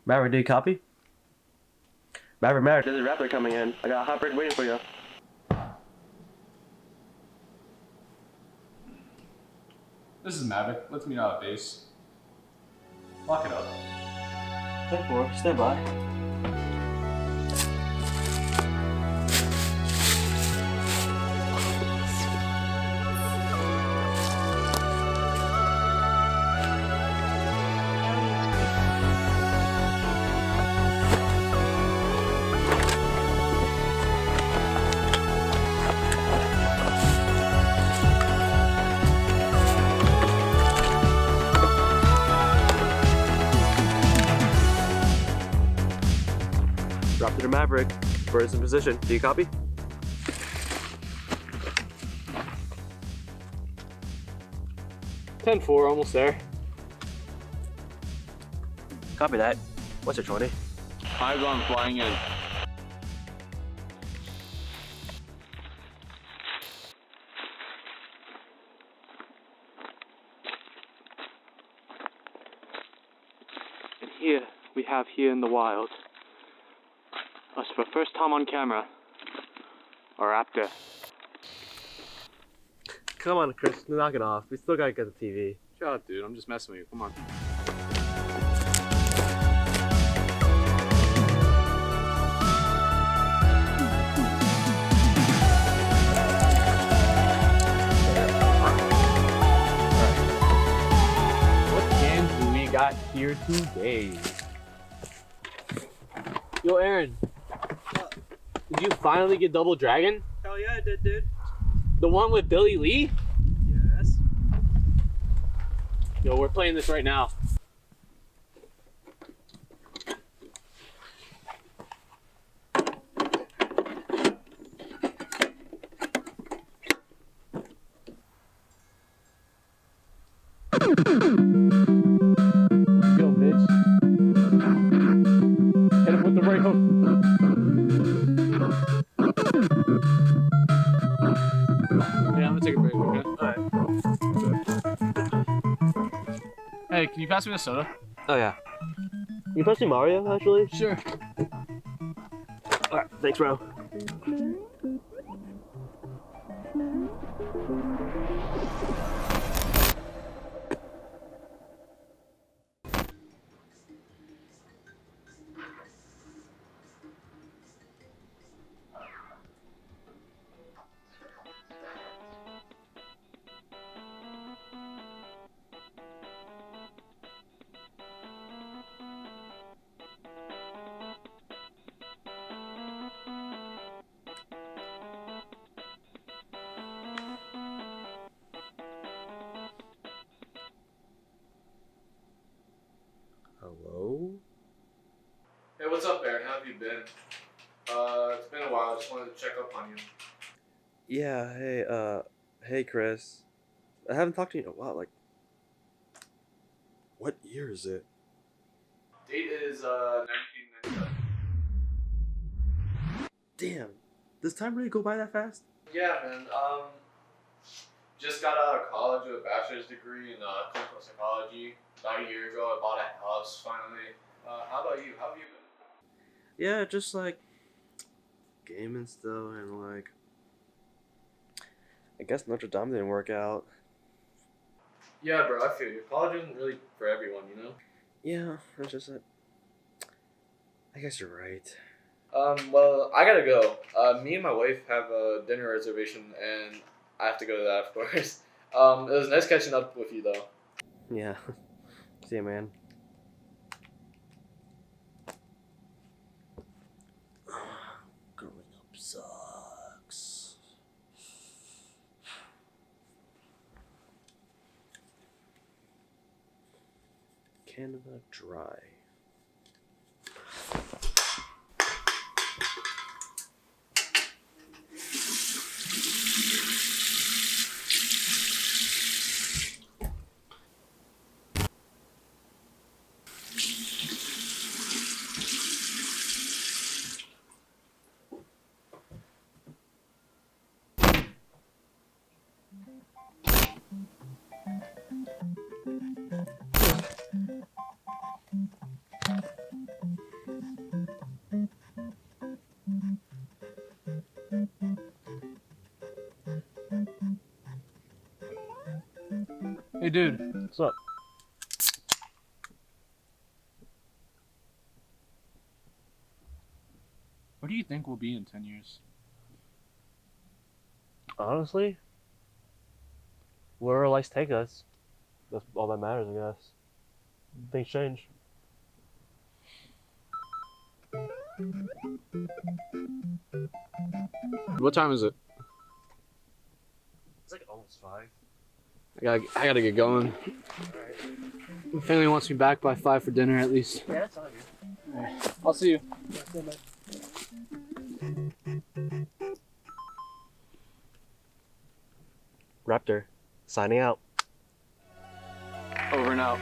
Maverick, do you copy? Maverick, there's a raptor coming in. I got a hot break waiting for you. This is Maverick. Let's meet out at base. Lock it up. 10-4, stand by. Drop to Maverick. Birds in position. Do you copy? $10-4, almost there. Copy that. What's your 20? Eyes on flying in. And here, we have here in the wild, us for first time on camera, a raptor. Come on, Chris. Knock it off. We still gotta get the TV. Shut up, dude. I'm just messing with you. Come on. What games do we got here today? Yo, Aaron. Did you finally get Double Dragon? Hell yeah, I did, dude. The one with Billy Lee? Yes. Yo, we're playing this right now. Let's go, bitch. Hit him with the right hook. Yeah, I'm gonna take a break, okay? Alright. Hey, can you pass me a soda? Oh, yeah. You play some Mario, actually? Sure. Alright, thanks, bro. Hello? Hey, what's up, Aaron? How have you been? It's been a while. I just wanted to check up on you. Yeah, hey, Chris. I haven't talked to you in a while, like... What year is it? Date is 1997. Damn. Does time really go by that fast? Yeah, man. Just got out of college with a bachelor's degree in clinical psychology. About a year ago, I bought a house finally. How about you? How have you been? Yeah, just like... gaming still, and like... I guess Notre Dame didn't work out. Yeah, bro, I feel you. College isn't really for everyone, you know? Yeah, it's just that... I guess you're right. Well, I gotta go. Me and my wife have a dinner reservation, and I have to go to that, of course. It was nice catching up with you, though. Yeah. See ya, man. Growing up sucks. Canada Dry. Hey, dude. What's up? What do you think we'll be in 10 years? Honestly, wherever life take us, that's all that matters, I guess. Things change. What time is it? It's like almost 5. I gotta get going. My family wants me back by 5 for dinner at least. Yeah, that's all good. I'll see you. Raptor, signing out. Over and out.